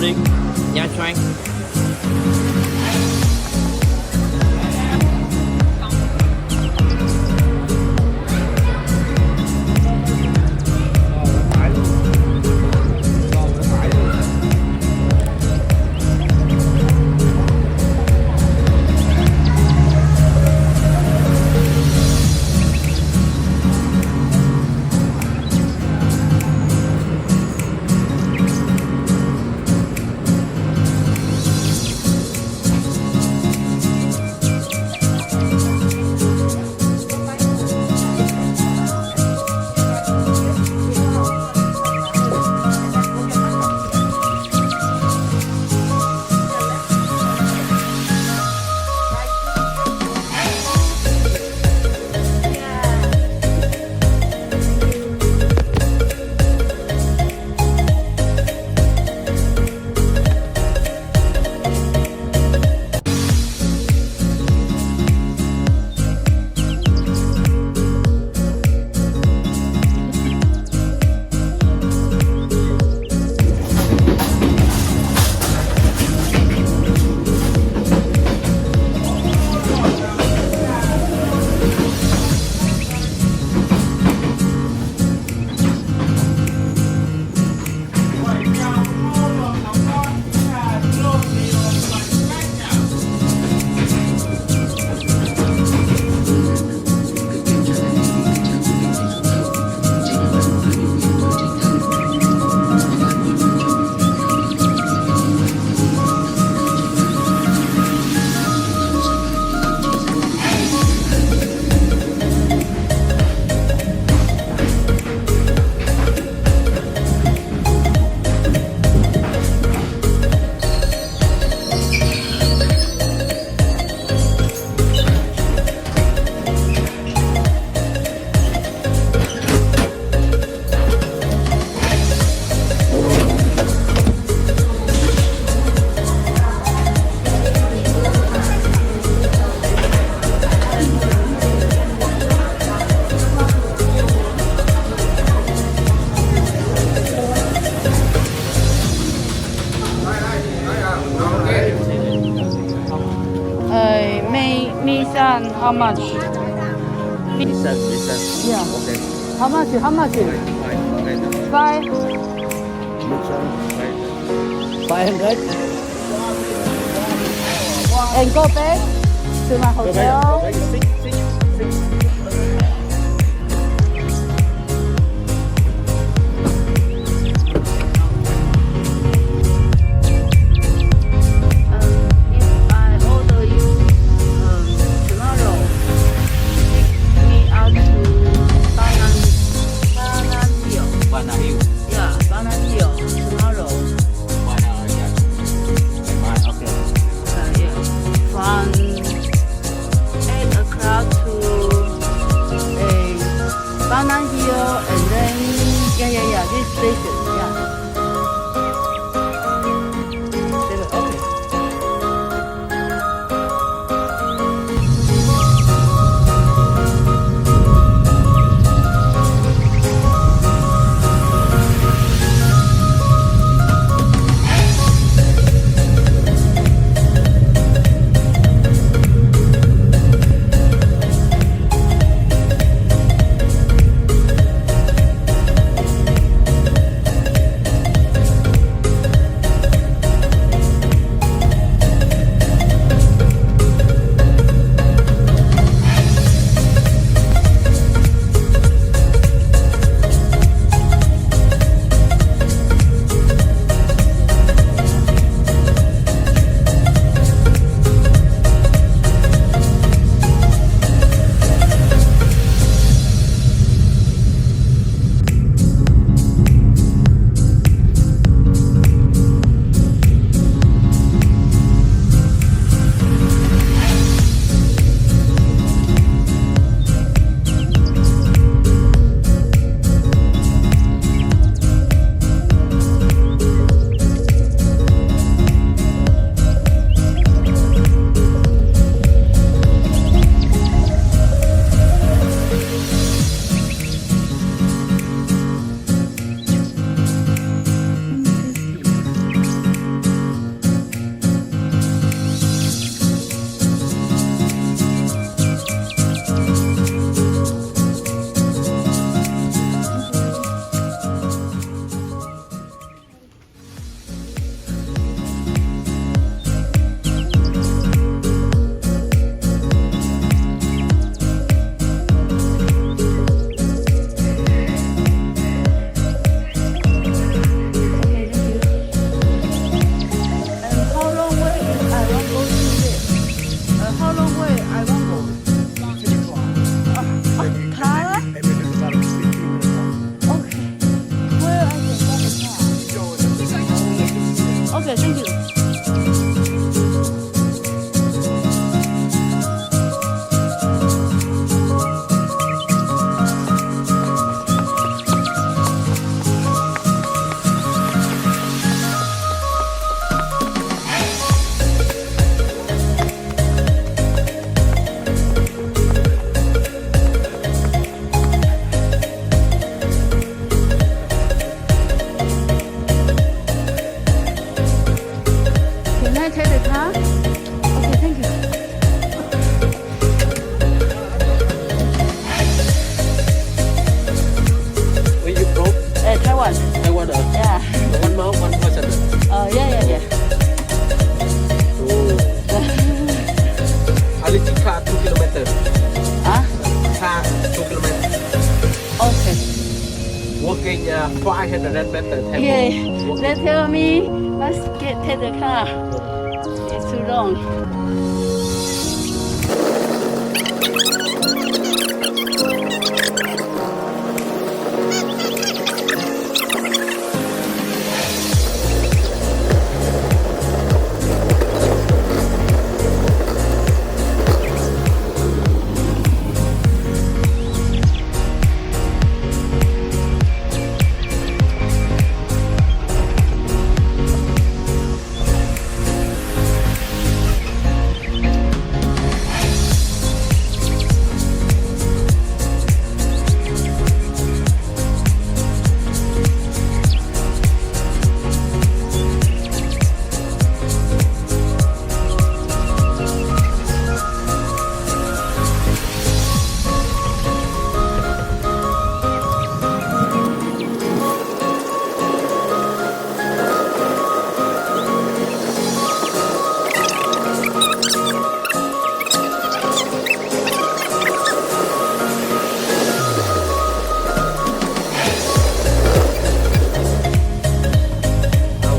music. Nha Trang. Misan, how much? Listen. Yeah. Okay. How much? How much? Fine. Okay. 5. Listen. 500. And go back to my hotel. Six. If I order you tomorrow, take me out to Banandio. Banana Hill. Yeah, Banandio tomorrow. Banana, yeah. Okay. Yeah. From 8 o'clock to Okay, thank you. Can I take the car? Okay, thank you. Where you from? Taiwan. Taiwan. Yeah. One month, one person. Yeah. Oh. I live in car 2 kilometers. Huh? Car 2 kilometers. Okay. Walking 500 meters. Okay. They tell me let's take the car. It's too long.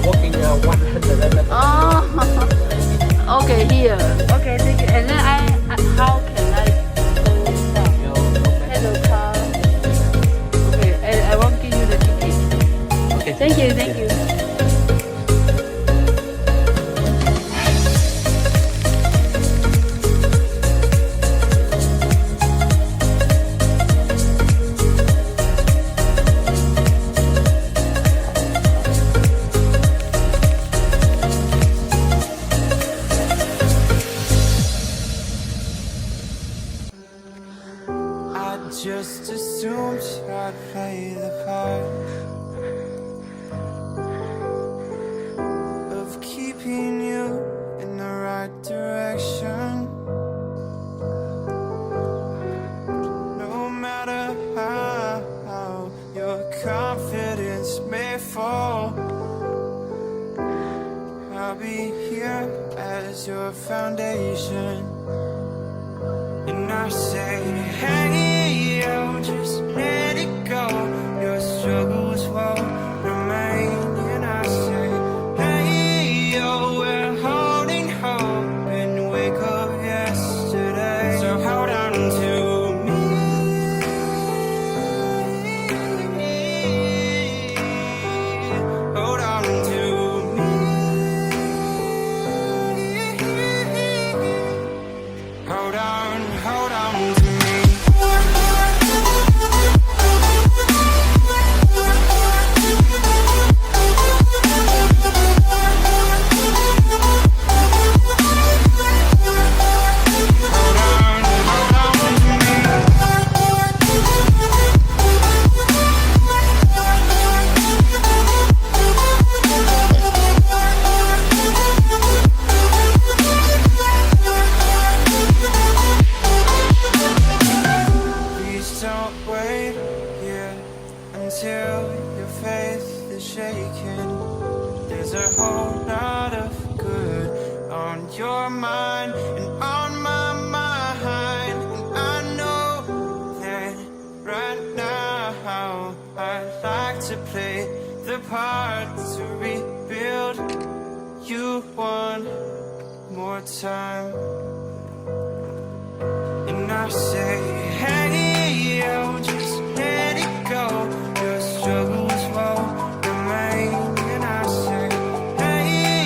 Walking 100 meters. Oh, okay, here. Okay, thank you. And then how can I go down? Take the car. Okay, I won't give you the ticket. Okay. Thank you. I just assumed I'd play the part of keeping you in the right direction. No matter how your confidence may fall, I'll be here as your foundation. And I say, hey, yo, just let it go. Your struggles won't remain. And I say, hey, yo, we're holding hope and wake up yesterday. So hold on to me. Hold on to me. Hold on to me. Please don't wait here until your faith is shaken. There's a whole lot of good on your mind and on my mind. And I know that right now I'd like to play the part to rebuild you one more time. And I say, hey, yo, just let it go. Your struggles won't remain. And I say, hey,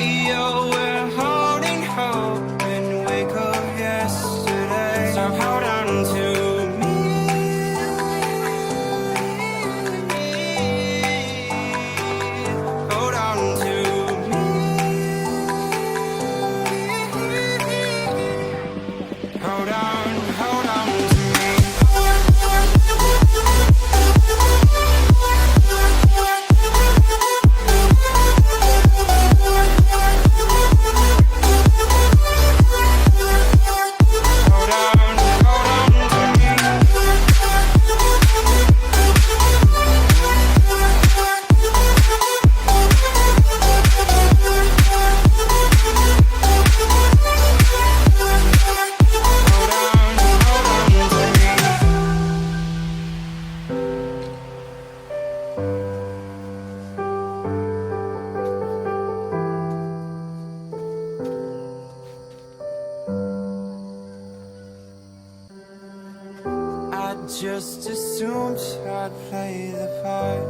just assumed I'd play the part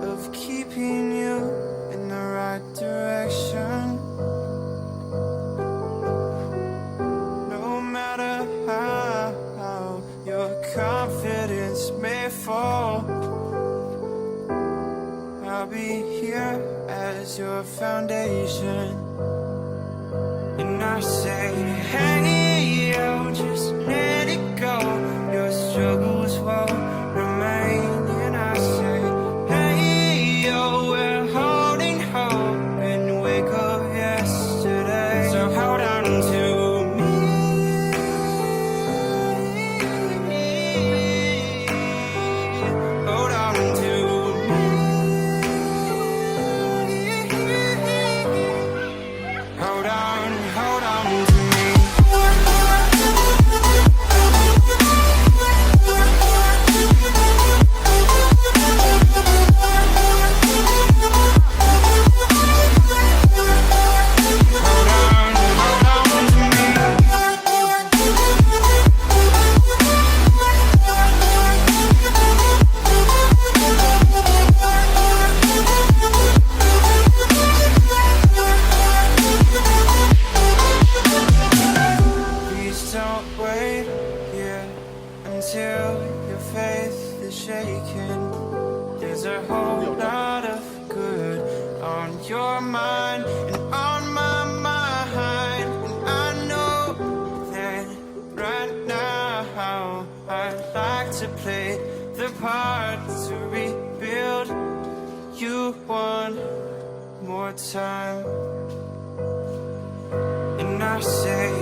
of keeping you in the right direction. No matter how your confidence may fall, I'll be here as your foundation. And I say, hey, yo, just let it go. Your struggles won't remain. And I say, hey, yo, we're holding hope and wake up yesterday. So hold on to me. Hold on to me. Hold on to me. Please don't wait here until your faith is shaken. There's a whole lot of good on your mind and on my mind. And I know that right now I'd like to play the part to rebuild you one more time. And I say,